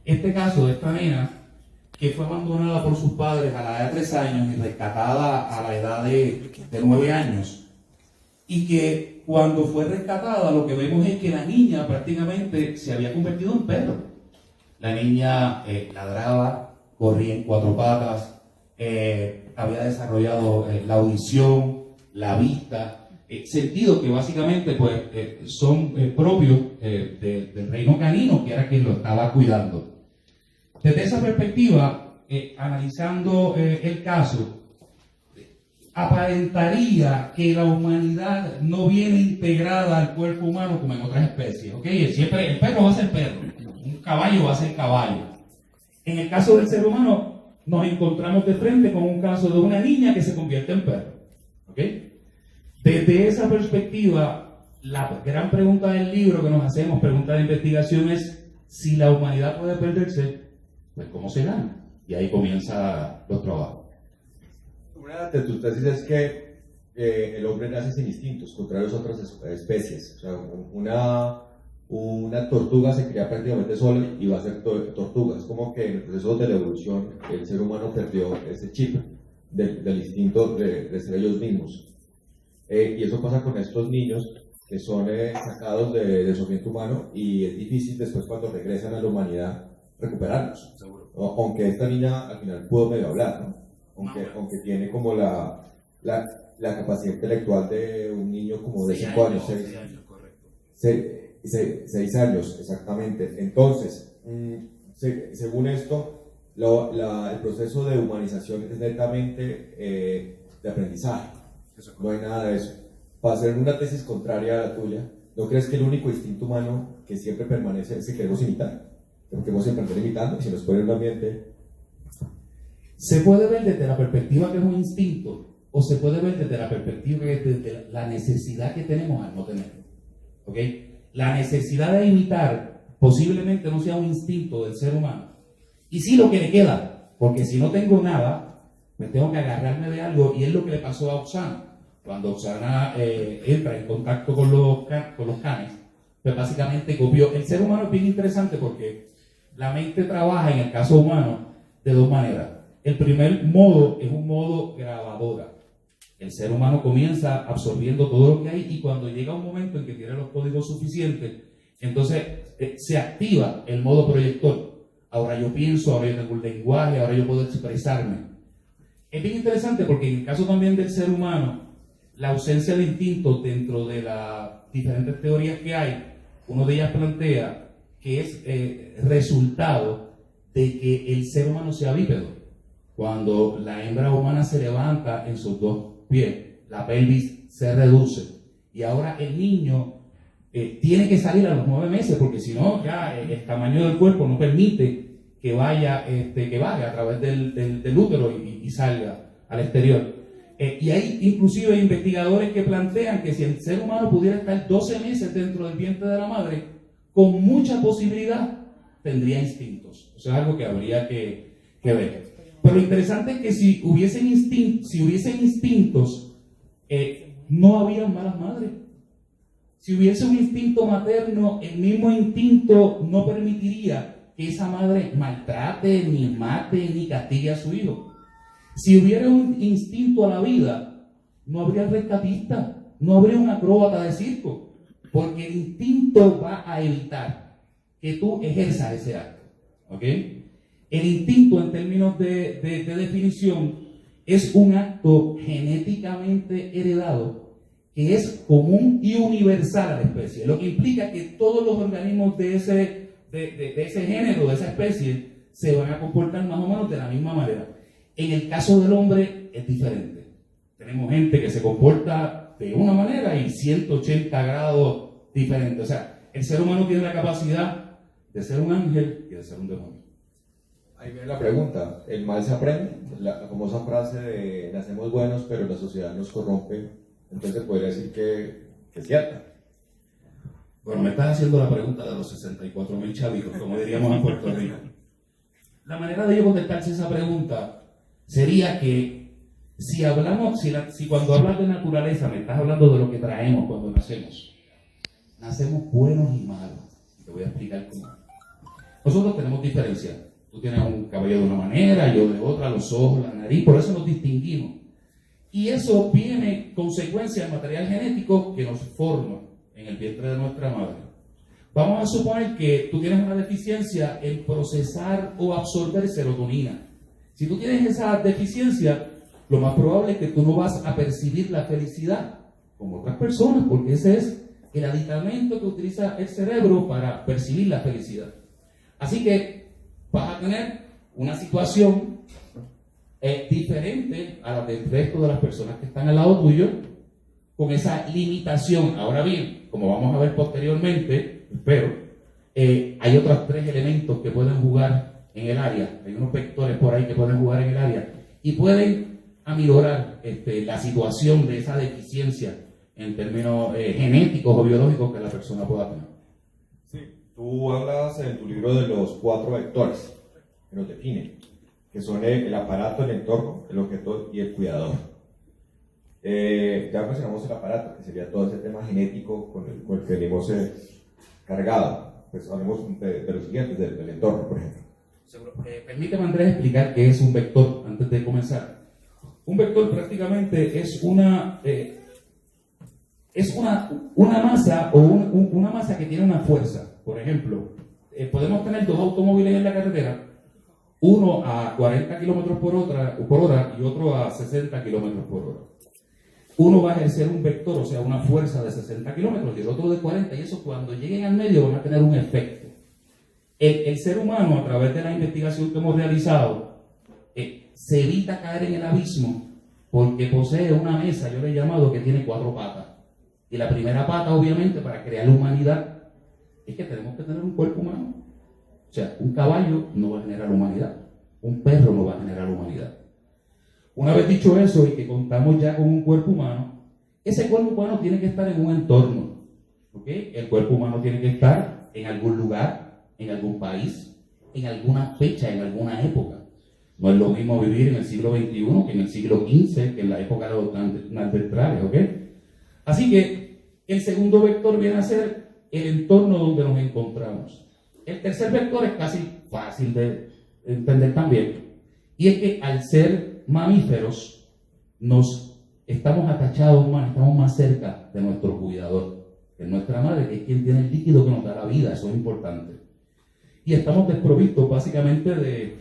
este caso de esta nena que fue abandonada por sus padres a la edad de 3 años y rescatada a la edad de 9 años. Y que cuando fue rescatada, lo que vemos es que la niña prácticamente se había convertido en perro. La niña ladraba, corría en 4 patas, había desarrollado la audición, la vista, sentidos que básicamente pues, son propios del reino canino, que era quien lo estaba cuidando. Desde esa perspectiva, analizando el caso, aparentaría que la humanidad no viene integrada al cuerpo humano como en otras especies. ¿Okay? Siempre el perro va a ser perro, un caballo va a ser caballo. En el caso del ser humano, nos encontramos de frente con un caso de una niña que se convierte en perro. ¿Okay? Desde esa perspectiva, la gran pregunta del libro que nos hacemos, pregunta de investigación, es si la humanidad puede perderse, pues ¿cómo se gana? Y ahí comienzan los trabajos. Una de tus tesis es que el hombre nace sin instintos, contrarios a otras especies. O sea, una tortuga se cría prácticamente sola y va a ser tortuga. Es como que en el proceso de la evolución el ser humano perdió ese chip del instinto de ser ellos mismos. Y eso pasa con estos niños que son sacados de su ambiente humano, y es difícil después cuando regresan a la humanidad recuperarlos. Aunque esta niña al final pudo medio hablar, ¿no? Aunque tiene como la capacidad intelectual de un niño como de 5 años, 6 años, exactamente. Entonces, según esto, el proceso de humanización es netamente de aprendizaje. No hay nada de eso. Para hacer una tesis contraria a la tuya, ¿no crees que el único instinto humano que siempre permanece es que queremos imitar? Porque hemos siempre andado imitando, y si nos pone en un ambiente... Se puede ver desde la perspectiva que es un instinto, o se puede ver desde la perspectiva que es desde la necesidad que tenemos al no tenerlo. ¿Okay? La necesidad de imitar posiblemente no sea un instinto del ser humano, y sí lo que le queda, porque si no tengo nada, me tengo que agarrarme de algo, y es lo que le pasó a Oksana. Cuando Oksana entra en contacto con los canes, pues básicamente copió. El ser humano es bien interesante porque la mente trabaja en el caso humano de 2 maneras. El primer modo es un modo grabadora. El ser humano comienza absorbiendo todo lo que hay, y cuando llega un momento en que tiene los códigos suficientes, entonces se activa el modo proyector. Ahora yo pienso, ahora yo tengo el lenguaje, ahora yo puedo expresarme. Es bien interesante porque en el caso también del ser humano, la ausencia de instintos dentro de las diferentes teorías que hay, una de ellas plantea que es resultado de que el ser humano sea bípedo. Cuando la hembra humana se levanta en sus 2 pies, la pelvis se reduce, y ahora el niño tiene que salir a los 9 meses, porque si no, ya el tamaño del cuerpo no permite que vaya a través del útero y salga al exterior. Y hay inclusive investigadores que plantean que si el ser humano pudiera estar 12 meses dentro del vientre de la madre, con mucha posibilidad tendría instintos. O sea, algo que habría que ver. Pero lo interesante es que si hubiesen instintos, no habría malas madres. Si hubiese un instinto materno, el mismo instinto no permitiría que esa madre maltrate, ni mate, ni castigue a su hijo. Si hubiera un instinto a la vida, no habría rescatista, no habría un acróbata de circo, porque el instinto va a evitar que tú ejerzas ese acto. ¿Ok? El instinto, en términos de definición, es un acto genéticamente heredado que es común y universal a la especie, lo que implica que todos los organismos de ese género, de esa especie, se van a comportar más o menos de la misma manera. En el caso del hombre es diferente. Tenemos gente que se comporta de una manera y 180 grados diferente. O sea, el ser humano tiene la capacidad de ser un ángel y de ser un demonio. Ahí viene la pregunta, ¿el mal se aprende? La famosa frase de nacemos buenos pero la sociedad nos corrompe, entonces podría decir que es cierta. Bueno, me estás haciendo la pregunta de los 64,000 chavitos, como diríamos en Puerto Rico. La manera de yo contestarse esa pregunta sería que si cuando hablas de naturaleza me estás hablando de lo que traemos cuando nacemos buenos y malos. Te voy a explicar cómo. nosotros tenemos diferencias. Tú tienes un cabello de una manera, yo de otra, los ojos, la nariz, por eso nos distinguimos. Y eso viene consecuencia del material genético que nos forma en el vientre de nuestra madre. Vamos a suponer que tú tienes una deficiencia en procesar o absorber serotonina. Si tú tienes esa deficiencia, lo más probable es que tú no vas a percibir la felicidad como otras personas, porque ese es el aditamento que utiliza el cerebro para percibir la felicidad. Así que vas a tener una situación diferente a la del resto de las personas que están al lado tuyo, con esa limitación. Ahora bien, como vamos a ver posteriormente, espero, hay otros 3 elementos que pueden jugar en el área. Hay unos vectores por ahí que pueden jugar en el área y pueden aminorar la situación de esa deficiencia en términos genéticos o biológicos que la persona pueda tener. Sí, tú hablas en tu libro de los 4 vectores que nos definen, que son el aparato, el entorno, el objeto y el cuidador. Ya mencionamos el aparato, que sería todo ese tema genético con el que venimos cargado. Pues hablemos de los siguientes, del entorno, por ejemplo. Seguro. Permíteme, Andrés, explicar qué es un vector antes de comenzar. Un vector prácticamente es una masa o una masa que tiene una fuerza. Por ejemplo, podemos tener 2 automóviles en la carretera, uno a 40 kilómetros por hora y otro a 60 kilómetros por hora. Uno va a ejercer un vector, o sea, una fuerza de 60 kilómetros y el otro de 40, y eso cuando lleguen al medio van a tener un efecto. El ser humano, a través de la investigación que hemos realizado, se evita caer en el abismo porque posee una mesa, yo le he llamado, que tiene 4 patas. Y la primera pata, obviamente, para crear la humanidad, es que tenemos que tener un cuerpo humano. O sea, un caballo no va a generar humanidad, un perro no va a generar humanidad. Una vez dicho eso y que contamos ya con un cuerpo humano, ese cuerpo humano tiene que estar en un entorno. ¿Okay? El cuerpo humano tiene que estar en algún lugar, en algún país, en alguna fecha, en alguna época. No es lo mismo vivir en el siglo XXI que en el siglo XV, que en la época de los neandertales, ¿ok? Así que el segundo vector viene a ser el entorno donde nos encontramos. El tercer vector es casi fácil de entender también, y es que al ser mamíferos nos estamos atachados más, estamos más cerca de nuestro cuidador, de nuestra madre, que es quien tiene el líquido que nos da la vida. Eso es importante. Y estamos desprovistos básicamente de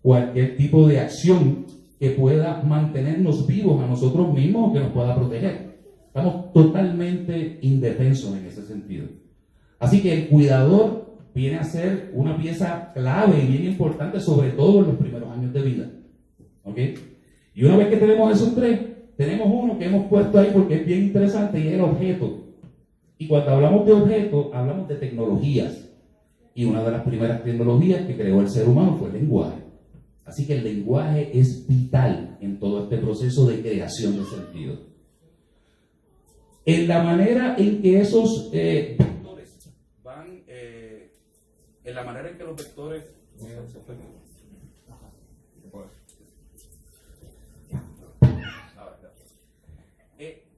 cualquier tipo de acción que pueda mantenernos vivos a nosotros mismos o que nos pueda proteger. Estamos totalmente indefensos en ese sentido. Así que el cuidador viene a ser una pieza clave y bien importante, sobre todo en los primeros años de vida. ¿Ok? Y una vez que tenemos esos 3, tenemos uno que hemos puesto ahí porque es bien interesante y es el objeto. Y cuando hablamos de objeto, hablamos de tecnologías. Y una de las primeras tecnologías que creó el ser humano fue el lenguaje. Así que el lenguaje es vital en todo este proceso de creación de sentido. En la manera en que esos vectores van, en la manera en que los vectores...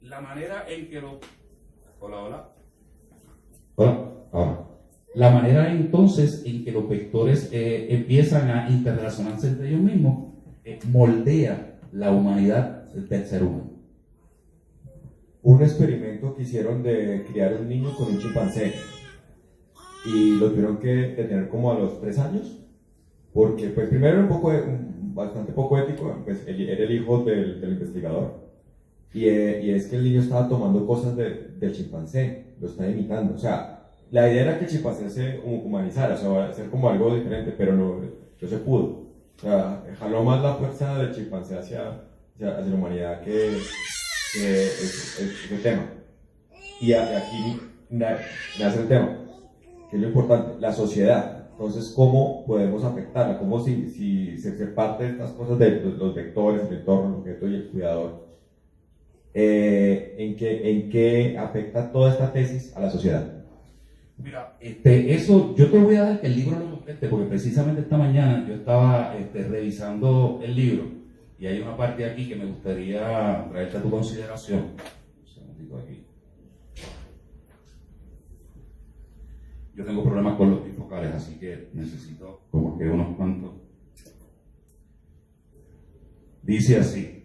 La manera en que los... Hola. La manera entonces en que los vectores empiezan a interrelacionarse entre ellos mismos moldea la humanidad del ser humano. Un experimento que hicieron de criar un niño con un chimpancé y lo tuvieron que detener como a los 3 años porque pues primero era bastante poco ético, pues era el hijo del investigador y es que el niño estaba tomando cosas del chimpancé, lo estaba imitando. O sea, la idea era que el chimpancé se humanizara, o sea, hacer como algo diferente, pero no se pudo. O sea, jaló más la fuerza del chimpancé hacia la humanidad que el tema. Y aquí nace el tema, que es lo importante, la sociedad. Entonces, ¿cómo podemos afectarla? ¿Cómo si se parte de estas cosas de los vectores, el entorno, el objeto y el cuidador? ¿En qué afecta toda esta tesis a la sociedad? Mira, eso yo te voy a dar que el libro lo complete, porque precisamente esta mañana yo estaba revisando el libro y hay una parte aquí que me gustaría traerte a tu consideración. Un segundito aquí. Yo tengo problemas con los bifocales, así que necesito como que unos cuantos. Dice así: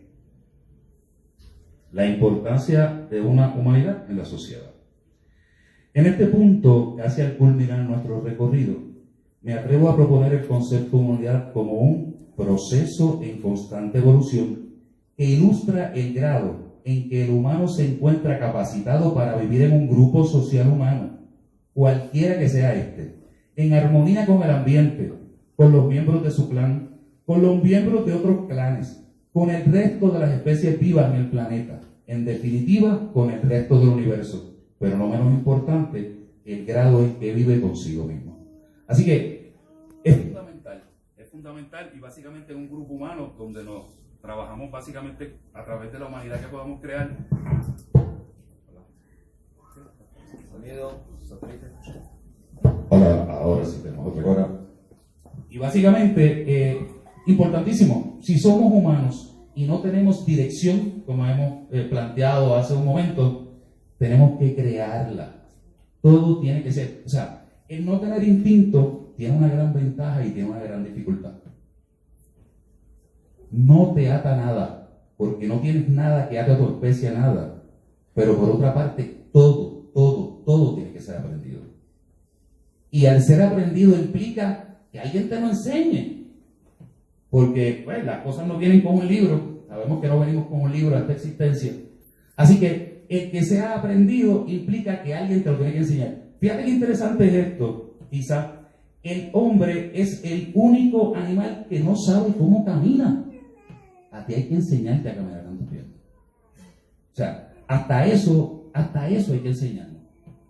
la importancia de una humanidad en la sociedad. En este punto, casi al culminar nuestro recorrido, me atrevo a proponer el concepto de humanidad como un proceso en constante evolución que ilustra el grado en que el humano se encuentra capacitado para vivir en un grupo social humano, cualquiera que sea este, en armonía con el ambiente, con los miembros de su clan, con los miembros de otros clanes, con el resto de las especies vivas en el planeta, en definitiva, con el resto del universo, pero no menos importante, el grado en que vive consigo mismo. Así que es fundamental y básicamente es un grupo humano donde nos trabajamos básicamente a través de la humanidad que podamos crear. Sonido, satélite. Ahora sí tenemos otra cosa. Y básicamente, importantísimo, si somos humanos y no tenemos dirección, como hemos planteado hace un momento, tenemos que crearla. Todo tiene que ser, o sea, el no tener instinto tiene una gran ventaja y tiene una gran dificultad. No te ata nada, porque no tienes nada que ate a tu especie a nada, pero por otra parte, todo tiene que ser aprendido. Y al ser aprendido implica que alguien te lo enseñe, porque pues, las cosas no vienen con un libro, sabemos que no venimos con un libro a esta existencia, así que el que sea aprendido implica que alguien te lo tiene que enseñar. Fíjate qué interesante es esto, quizá. El hombre es el único animal que no sabe cómo camina. A ti hay que enseñarte a caminar con tus piernas. O sea, hasta eso hay que enseñarnos.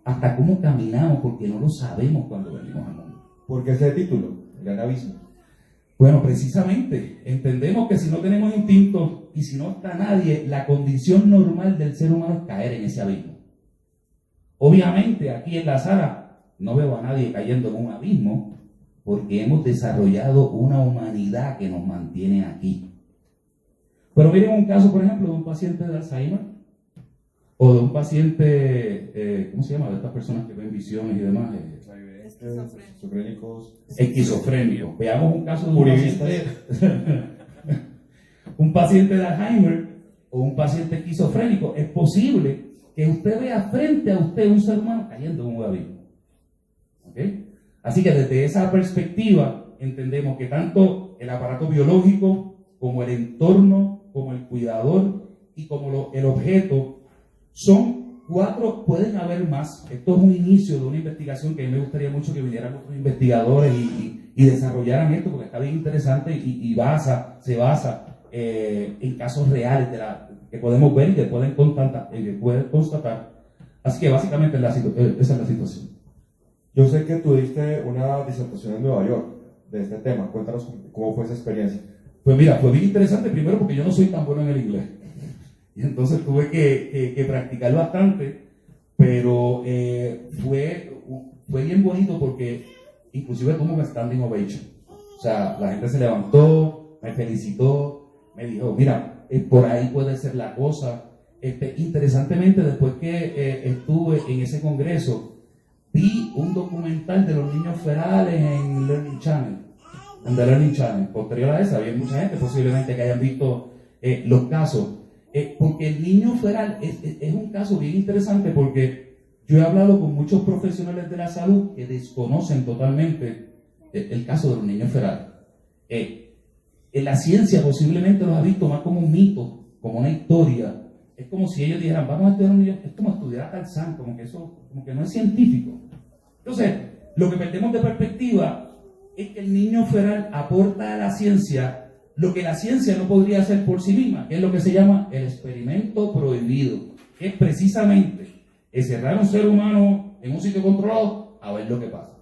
Hasta cómo caminamos, porque no lo sabemos cuando venimos al mundo. ¿Por qué ese título? El gran abismo. Bueno, precisamente, entendemos que si no tenemos instinto y si no está nadie, la condición normal del ser humano es caer en ese abismo. Obviamente, aquí en la sala no veo a nadie cayendo en un abismo, porque hemos desarrollado una humanidad que nos mantiene aquí. Pero miren un caso, por ejemplo, de un paciente de Alzheimer, o de un paciente, ¿cómo se llama? De estas personas que ven visiones y demás. Esquizofrénicos. Veamos un caso de un paciente de Alzheimer o un paciente esquizofrénico. Es posible que usted vea frente a usted un ser humano cayendo en un abismo. ¿Okay? Así que desde esa perspectiva entendemos que tanto el aparato biológico como el entorno, como el cuidador y como el objeto son cuatro, pueden haber más. Esto es un inicio de una investigación que a mí me gustaría mucho que vinieran otros investigadores y desarrollaran esto, porque está bien interesante y se basa en casos reales que podemos ver y que pueden constatar. Así que básicamente esa es la situación. Yo sé que tú diste una disertación en Nueva York de este tema. Cuéntanos cómo fue esa experiencia. Pues mira, fue bien interesante, primero porque yo no soy tan bueno en el inglés. Y entonces tuve que practicar bastante, pero fue bien bonito porque inclusive tuvo un standing ovation. O sea, la gente se levantó, me felicitó, me dijo, mira, por ahí puede ser la cosa. Interesantemente, después que estuve en ese congreso, vi un documental de los niños ferales en Learning Channel. En The Learning Channel. Posterior a esa, había mucha gente posiblemente que hayan visto los casos. Porque el niño feral es un caso bien interesante, porque yo he hablado con muchos profesionales de la salud que desconocen totalmente el caso de los niños ferales. En la ciencia posiblemente los ha visto más como un mito, como una historia. Es como si ellos dijeran, vamos a estudiar a los niños, es como estudiar a Tarzán, como que no es científico. Entonces, lo que perdemos de perspectiva es que el niño feral aporta a la ciencia lo que la ciencia no podría hacer por sí misma, que es lo que se llama el experimento prohibido, que es precisamente encerrar a un ser humano en un sitio controlado a ver lo que pasa.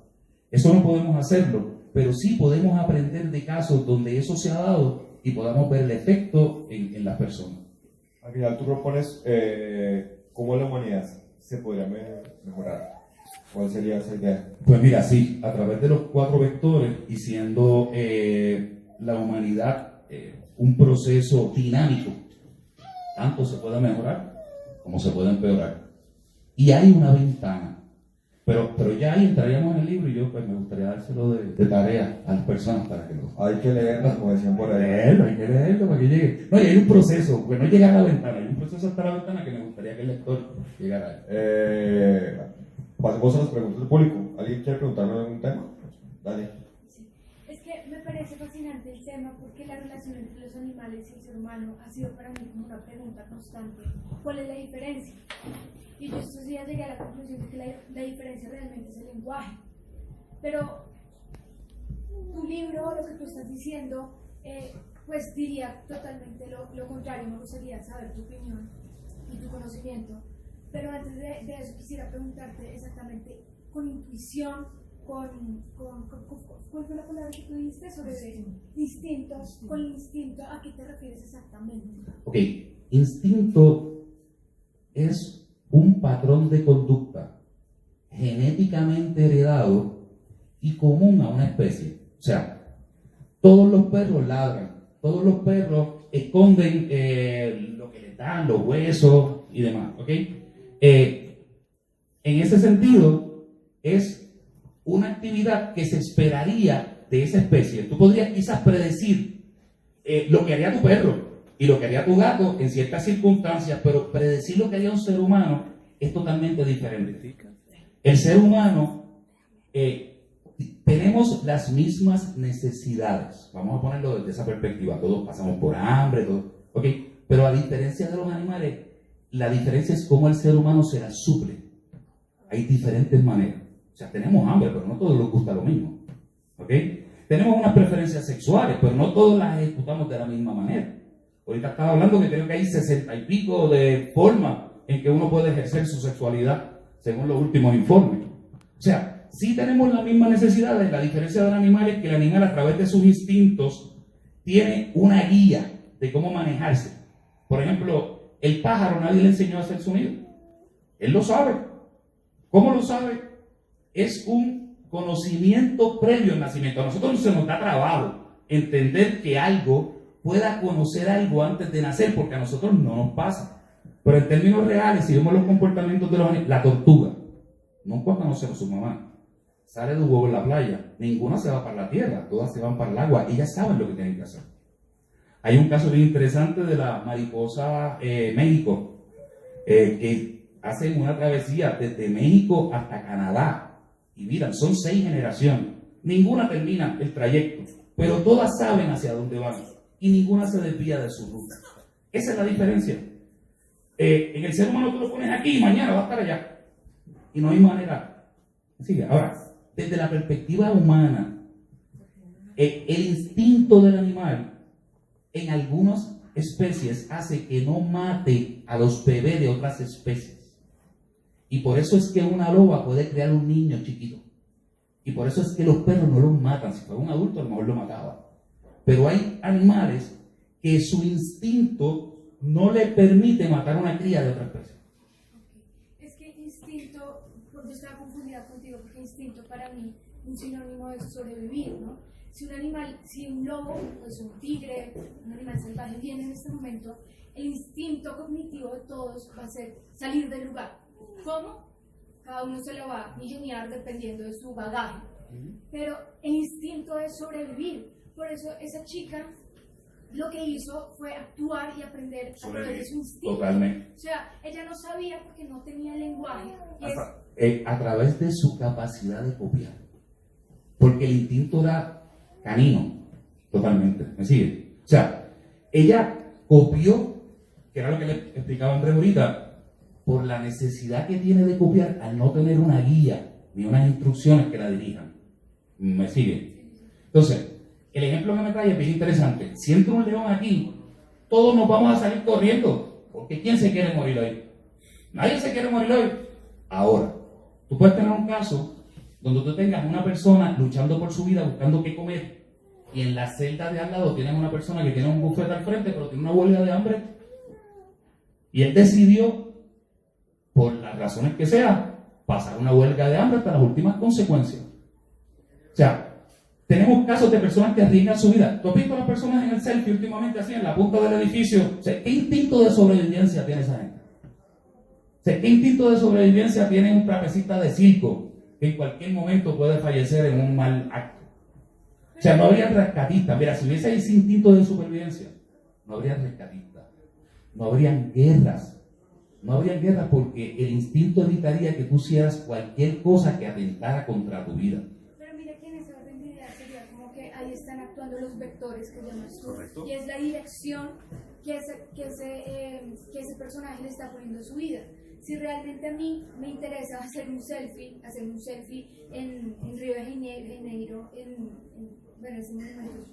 Eso no podemos hacerlo, pero sí podemos aprender de casos donde eso se ha dado y podamos ver el efecto en las personas. Al final tú propones cómo la humanidad se podría mejorar. ¿Cuál sería esa idea? Pues mira, sí, a través de los 4 vectores y siendo la humanidad un proceso dinámico, tanto se puede mejorar como se puede empeorar. Y hay una ventana. Pero ya ahí entraríamos en el libro y yo pues me gustaría dárselo de tarea a las personas para que lo... Hay que leerlas, como decían por ahí. Hay que leerlo para que llegue. No, y hay un proceso, porque no llega a la ventana, hay un proceso hasta la ventana que me gustaría que el lector llegara. Pasemos a las preguntas del público. ¿Alguien quiere preguntarme algún tema? Dale. Sí. Es que me parece fascinante el tema porque la relación entre los animales y el ser humano ha sido para mí como una pregunta constante. ¿Cuál es la diferencia? Y yo estos días llegué a la conclusión de que la diferencia realmente es el lenguaje. Pero tu libro, lo que tú estás diciendo, pues diría totalmente lo contrario. Me gustaría saber tu opinión y tu conocimiento. Pero antes de eso quisiera preguntarte exactamente con intuición, ¿cuál fue la palabra que tú dijiste sobre instintos? Con el instinto, ¿a qué te refieres exactamente? Ok, instinto es un patrón de conducta genéticamente heredado y común a una especie. O sea, todos los perros ladran, todos los perros esconden lo que les dan, los huesos y demás, ¿ok? En ese sentido, es una actividad que se esperaría de esa especie. Tú podrías quizás predecir lo que haría tu perro y lo que haría tu gato en ciertas circunstancias, pero predecir lo que haría un ser humano es totalmente diferente. El ser humano tenemos las mismas necesidades. Vamos a ponerlo desde esa perspectiva. Todos pasamos por hambre, todo, ¿ok? Pero a diferencia de los animales, la diferencia es cómo el ser humano se las suple. Hay diferentes maneras. O sea, tenemos hambre, pero no todos nos gusta lo mismo. ¿Ok? Tenemos unas preferencias sexuales, pero no todos las ejecutamos de la misma manera. Ahorita estaba hablando que creo que hay 60 y pico de formas en que uno puede ejercer su sexualidad, según los últimos informes. O sea, sí tenemos las mismas necesidades. La diferencia del animal es que el animal, a través de sus instintos, tiene una guía de cómo manejarse. Por ejemplo, el pájaro nadie le enseñó a hacer sonido. Él lo sabe. ¿Cómo lo sabe? Es un conocimiento previo al nacimiento. A nosotros se nos da trabajo entender que algo pueda conocer algo antes de nacer, porque a nosotros no nos pasa. Pero en términos reales, si vemos los comportamientos de los animales, la tortuga nunca conoce a su mamá. Sale de un huevo en la playa. Ninguna se va para la tierra, todas se van para el agua. Ellas saben lo que tienen que hacer. Hay un caso bien interesante de la mariposa México, que hacen una travesía desde México hasta Canadá. Y miran, son 6 generaciones. Ninguna termina el trayecto, pero todas saben hacia dónde van. Y ninguna se desvía de su ruta. Esa es la diferencia. En el ser humano tú lo pones aquí y mañana va a estar allá. Y no hay manera. Sigue. Ahora, desde la perspectiva humana, el instinto del animal en algunas especies hace que no mate a los bebés de otras especies. Y por eso es que una loba puede crear un niño chiquito. Y por eso es que los perros no los matan. Si fuera un adulto, a lo mejor lo mataba. Pero hay animales que su instinto no le permite matar a una cría de otra especie. Es que instinto, yo estaba confundida contigo, porque instinto para mí es un sinónimo de sobrevivir, ¿no? Si un lobo, pues un tigre, un animal salvaje viene en este momento, el instinto cognitivo de todos va a ser salir del lugar. ¿Cómo? Cada uno se lo va a ingeniar dependiendo de su bagaje. Pero el instinto es sobrevivir. Por eso esa chica lo que hizo fue actuar y aprender a través de su instinto. Totalmente. O sea, ella no sabía porque no tenía lenguaje. A través de su capacidad de copiar. Porque el instinto era canino, totalmente. ¿Me sigue? O sea, ella copió, que era lo que le explicaba Andrés ahorita, por la necesidad que tiene de copiar al no tener una guía ni unas instrucciones que la dirijan. ¿Me sigue? Entonces, el ejemplo que me trae es bien interesante. Si entra un león aquí, todos nos vamos a salir corriendo, porque ¿quién se quiere morir hoy? Nadie se quiere morir hoy. Ahora, tú puedes tener un caso donde tú tengas una persona luchando por su vida, buscando qué comer, y en la celda de al lado tienes una persona que tiene un buffet al frente, pero tiene una huelga de hambre, y él decidió, por las razones que sea, pasar una huelga de hambre hasta las últimas consecuencias. O sea, tenemos casos de personas que arriesgan su vida. ¿Tú has visto a las personas en el selfie últimamente así, en la punta del edificio? O sea, ¿qué instinto de sobrevivencia tiene esa gente? O sea, ¿qué instinto de sobrevivencia tiene un trapecista de circo que en cualquier momento puede fallecer en un mal acto. O sea, no habría rescatistas. Mira, si hubiese ese instinto de supervivencia, no habría rescatistas, no habrían guerras. No habría guerras porque el instinto evitaría que tú hicieras cualquier cosa que atentara contra tu vida. Pero mira que en ese orden de ideas sería como que ahí están actuando los vectores que llamas tú. Correcto. Y es la dirección que ese personaje le está poniendo a su vida. Si realmente a mí me interesa hacer un selfie en Río de Janeiro, bueno, ese monumento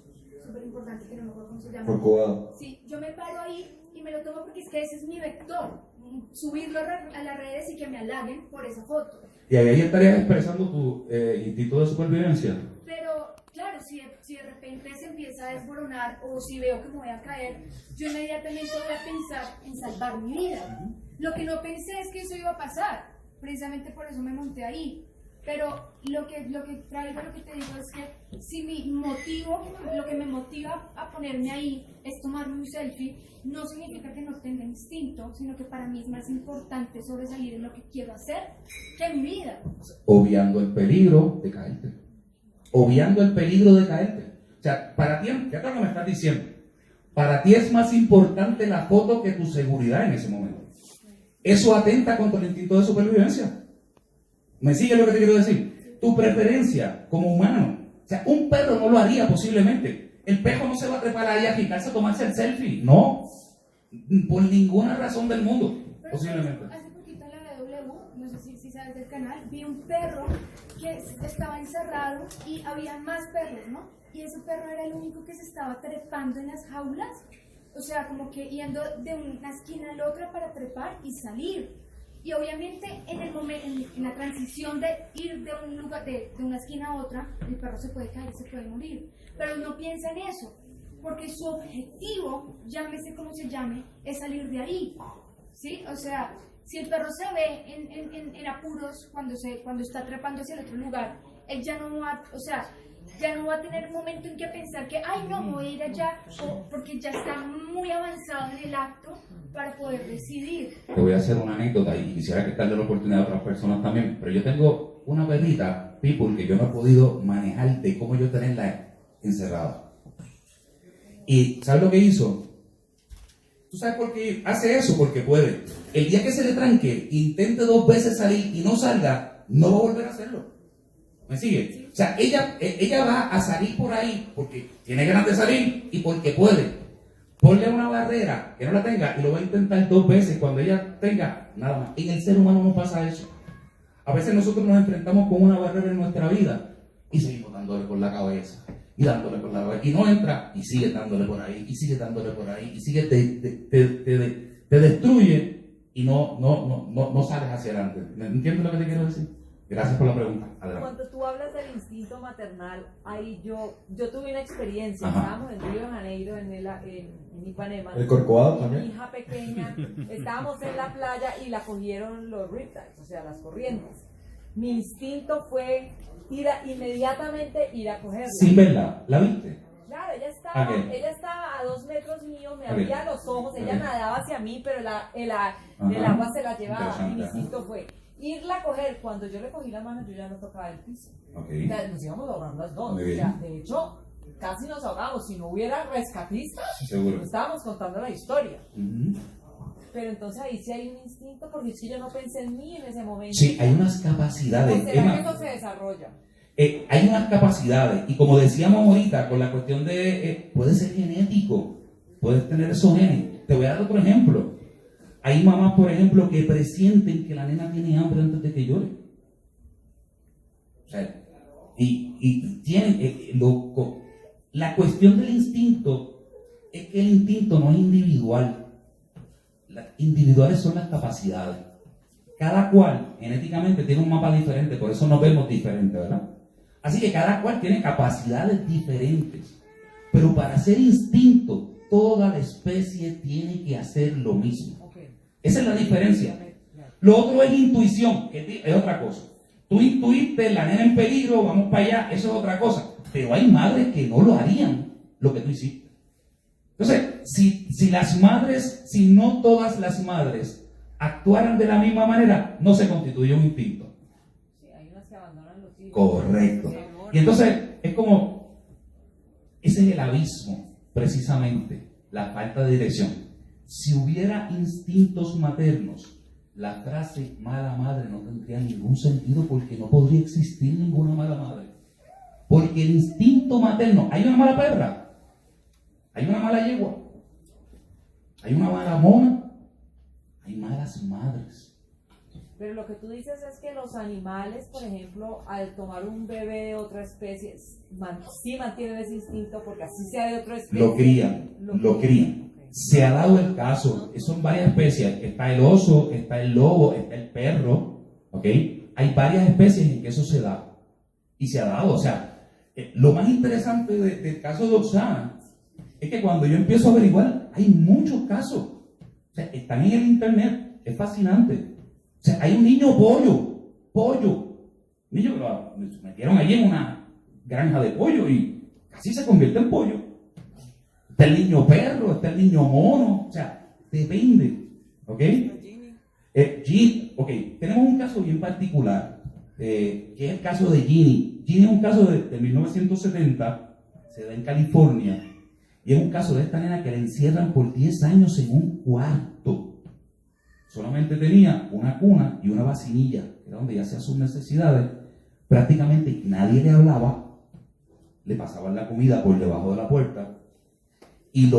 súper importante que no me acuerdo cómo se llama. Corcovado. Sí, yo me paro ahí y me lo tomo porque es que ese es mi vector. Subirlo a las redes y que me halaguen por esa foto. Y ahí estarías expresando tu instinto de supervivencia. Pero, claro, si de repente se empieza a desboronar o si veo que me voy a caer, yo inmediatamente voy a pensar en salvar mi vida. Lo que no pensé es que eso iba a pasar. Precisamente por eso me monté ahí. Pero lo que traigo, lo que te digo es que si mi motivo, lo que me motiva a ponerme ahí es tomarme un selfie, no significa que no tenga instinto, sino que para mí es más importante sobresalir en lo que quiero hacer que mi vida. Obviando el peligro de caerte. Obviando el peligro de caerte. O sea, para ti, ya lo que me estás diciendo, para ti es más importante la foto que tu seguridad en ese momento. Eso atenta contra el instinto de supervivencia. ¿Me sigue lo que te quiero decir? Tu preferencia como humano. O sea, un perro no lo haría posiblemente. El perro no se va a trepar ahí a agitarse a tomarse el selfie. No. Por ninguna razón del mundo. Pero Posiblemente. hace poquito en la BW, no sé si sabes del canal, vi un perro que estaba encerrado y había más perros, ¿no? Y ese perro era el único que se estaba trepando en las jaulas. O sea, como que yendo de una esquina a la otra para trepar y salir. Y obviamente en el momento, en la transición de ir de un lugar, de una esquina a otra, el perro se puede caer, se puede morir. Pero no piensa en eso, porque su objetivo, llámese como se llame, es salir de ahí. ¿Sí? O sea, si el perro se ve en apuros cuando está trepando hacia el otro lugar, él ya no va, o sea, ya no va a tener un momento en que pensar que, ay no, me voy a ir allá, porque ya está muy avanzado en el acto para poder decidir. Te voy a hacer una anécdota y quisiera que darle la oportunidad a otras personas también. Pero yo tengo una perrita, People, que yo no he podido manejar de cómo yo tenerla encerrada. ¿Y sabes lo que hizo? ¿Tú sabes por qué hace eso? Porque puede. El día que se le tranque, intente 2 veces salir y no salga, no va a volver a hacerlo. ¿Me sigue? O sea, ella va a salir por ahí porque tiene ganas de salir y porque puede. Ponle una barrera que no la tenga y lo va a intentar 2 veces cuando ella tenga nada más. En el ser humano no pasa eso. A veces nosotros nos enfrentamos con una barrera en nuestra vida y seguimos dándole por la cabeza y dándole por la cabeza y no entra y sigue dándole por ahí y sigue dándole por ahí y sigue te destruye y no sales hacia adelante. ¿Entiendes lo que te quiero decir? Gracias por la pregunta. Adelante. Cuando tú hablas del instinto maternal, ahí yo tuve una experiencia. Ajá. Estábamos en Río de Janeiro, en Ipanema. ¿El Corcovado Mi también? hija pequeña, estábamos en la playa y la cogieron los riptides, o sea, las corrientes. Mi instinto fue inmediatamente ir a cogerla. Sin verla, ¿la viste? Claro, ella Okay. estaba a 2 metros mío, me Okay. abría los ojos, ella Okay. nadaba hacia mí, pero el Ajá. agua se la llevaba. Interesante, Mi ajá. instinto fue irla a coger. Cuando yo le cogí la mano, yo ya no tocaba el piso. Okay. O sea, nos íbamos ahogando las dos. Muy O bien. sea, de hecho, casi nos ahogamos. Si no hubiera rescatistas, Seguro. no estábamos contando la historia. Ujú. Pero entonces ahí sí hay un instinto, porque si yo no pensé en mí en ese momento. Sí, hay unas ¿O capacidades. será Emma, que eso se desarrolla? hay unas capacidades, y como decíamos ahorita, con la cuestión de, puede ser genético, puedes tener esos genes. Te voy a dar otro ejemplo. Hay mamás, por ejemplo, que presienten que la nena tiene hambre antes de que llore. O sea, y tienen, la cuestión del instinto es que el instinto no es individual. Las individuales son las capacidades. Cada cual genéticamente tiene un mapa diferente, por eso nos vemos diferentes, ¿verdad? Así que cada cual tiene capacidades diferentes. Pero para ser instinto, toda la especie tiene que hacer lo mismo. Okay. Esa es la diferencia. Lo otro es intuición, que es otra cosa. Tú intuiste, la nena en peligro, vamos para allá, eso es otra cosa. Pero hay madres que no lo harían, lo que tú hiciste. Entonces, si las madres, si no todas las madres actuaran de la misma manera, no se constituye un instinto. Sí, hay unas que abandonan Correcto. Y entonces es como, ese es el abismo, precisamente, la falta de dirección. Si hubiera instintos maternos, la frase mala madre no tendría ningún sentido porque no podría existir ninguna mala madre. Porque el instinto materno, hay una mala perra, hay una mala yegua, hay una mala mona, hay malas madres. Pero lo que tú dices es que los animales, por ejemplo, al tomar un bebé de otra especie, sí mantienen ese instinto porque así sea de otra especie. Lo crían. Okay. Se ha dado el caso, son varias especies, está el oso, está el lobo, está el perro, ¿ok? Hay varias especies en que eso se da. Y se ha dado, o sea, lo más interesante del caso de Oxana es que cuando yo empiezo a averiguar, hay muchos casos. O sea, están en el internet, es fascinante. O sea, hay un niño pollo, niño que lo metieron allí en una granja de pollo y casi se convierte en pollo. Está el niño perro, está el niño mono, o sea, depende, ¿ok? Ok, tenemos un caso bien particular, que es el caso de Ginny. Ginny es un caso de 1970, se da en California, y es un caso de esta nena que la encierran por 10 años en un cuarto. Solamente tenía una cuna y una vacinilla, que era donde ella hacía sus necesidades. Prácticamente nadie le hablaba, le pasaban la comida por debajo de la puerta. Y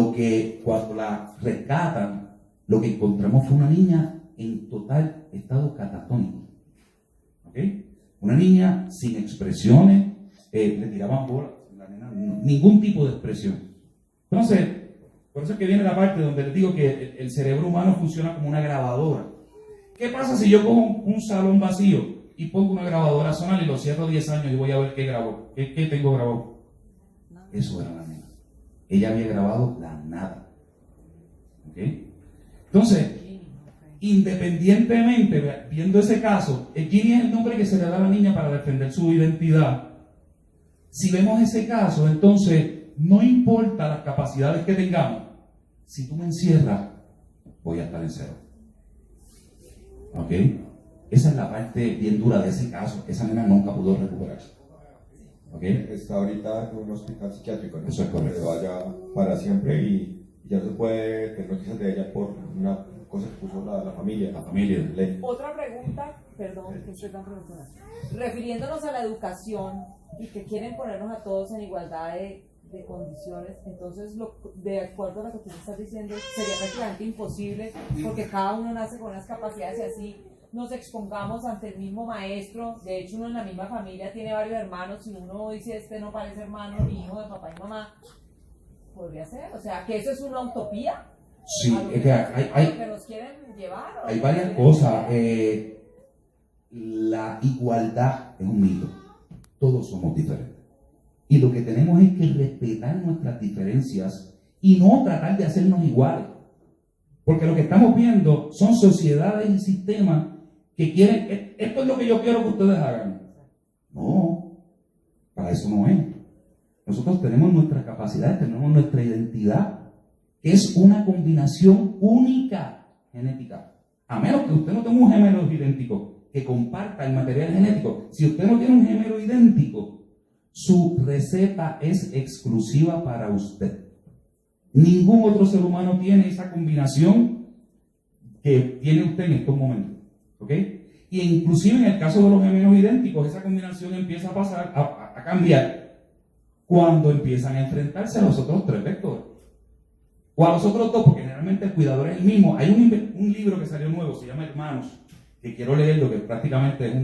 cuando la rescatan, lo que encontramos fue una niña en total estado catatónico. ¿Ok? Una niña sin expresiones, le tiraban bolas, la nena, ningún tipo de expresión. Entonces, por eso es que viene la parte donde les digo que el cerebro humano funciona como una grabadora. ¿Qué pasa si yo cojo un salón vacío y pongo una grabadora sonal y lo cierro 10 años y voy a ver qué grabó? ¿Qué tengo grabado? Eso era la nena. Ella había grabado la nada. ¿Ok? Entonces, independientemente, viendo ese caso, Ginny es el nombre que se le da a la niña para defender su identidad. Si vemos ese caso, entonces, no importa las capacidades que tengamos, si tú me encierras, voy a estar en cero. ¿Ok? Esa es la parte bien dura de ese caso. Esa nena nunca pudo recuperarse. ¿Ok? Está ahorita en un hospital psiquiátrico, ¿no? Eso es correcto. Que vaya para siempre y ya no se puede tener noticias de ella por una cosa que puso la familia. La familia. Ley. Otra pregunta, perdón, que estoy tan preguntando. Refiriéndonos a la educación y que quieren ponernos a todos en igualdad de condiciones, entonces de acuerdo a lo que tú me estás diciendo sería prácticamente imposible porque cada uno nace con unas capacidades y así nos expongamos ante el mismo maestro. De hecho, uno en la misma familia tiene varios hermanos y uno dice este no parece hermano ni hijo de papá y mamá. Podría ser, o sea, que eso es una utopía. Sí, es que que nos quieren llevar. Hay varias cosas. La igualdad es un mito. Todos somos diferentes. Y lo que tenemos es que respetar nuestras diferencias y no tratar de hacernos iguales. Porque lo que estamos viendo son sociedades y sistemas que quieren, esto es lo que yo quiero que ustedes hagan. No, para eso no es. Nosotros tenemos nuestras capacidades, tenemos nuestra identidad, que es una combinación única genética. A menos que usted no tenga un gemelo idéntico que comparta el material genético. Si usted no tiene un gemelo idéntico, su receta es exclusiva para usted. Ningún otro ser humano tiene esa combinación que tiene usted en estos momentos. ¿Ok? Y inclusive en el caso de los gemelos idénticos, esa combinación empieza a pasar, a cambiar cuando empiezan a enfrentarse a los otros tres vectores. O a los otros dos, porque generalmente el cuidador es el mismo. Hay un libro que salió nuevo, se llama Hermanos, que quiero leerlo, que prácticamente es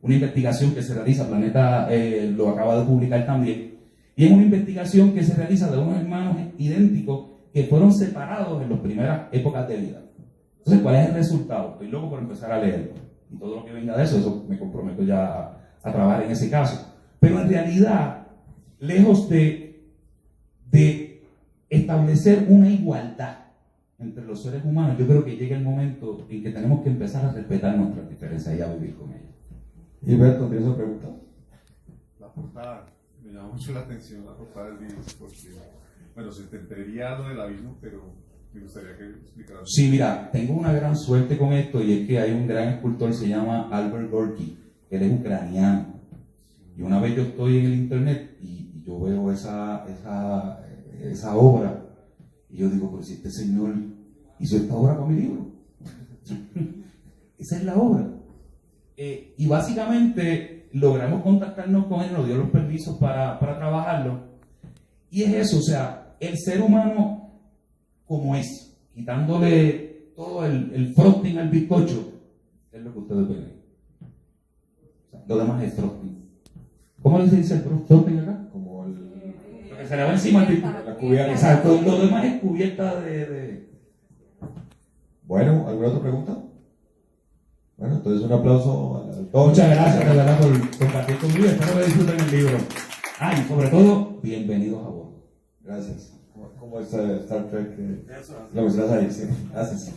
una investigación que se realiza, Planeta lo acaba de publicar también, y es una investigación que se realiza de unos hermanos idénticos que fueron separados en las primeras épocas de vida. Entonces, ¿cuál es el resultado? Estoy loco por empezar a leerlo, y todo lo que venga de eso me comprometo ya a trabajar en ese caso. Pero en realidad, lejos de establecer una igualdad entre los seres humanos, yo creo que llega el momento en que tenemos que empezar a respetar nuestras diferencias y a vivir con ellas. Gilberto, ¿tienes una pregunta? La portada, me llama mucho la atención la portada del libro, porque, bueno, se entendería lo del abismo, pero me gustaría que explicaras. Sí, mira, tengo una gran suerte con esto, y es que hay un gran escultor, se llama Albert Gorky, que él es ucraniano. Y una vez yo estoy en el internet y yo veo esa obra, y yo digo, pero si este señor hizo esta obra para mi libro. Esa es la obra. Y básicamente logramos contactarnos con él, nos dio los permisos para trabajarlo. Y es eso, o sea, el ser humano como es, quitándole todo el frosting al bizcocho, es lo que ustedes ven ahí. O sea, lo demás es frosting. ¿Cómo le dice el frosting acá? Como el, Lo que se le va encima al bizcocho. la cubierta. Exacto, lo demás es cubierta de... Bueno, ¿alguna otra pregunta? Bueno, entonces un aplauso al autor. Muchas gracias, de verdad, por compartir conmigo. Espero que disfruten el libro. Y sobre todo, bienvenidos a bordo. Gracias. ¿Cómo es Star Trek? Lo mencionas ahí, sí. Gracias.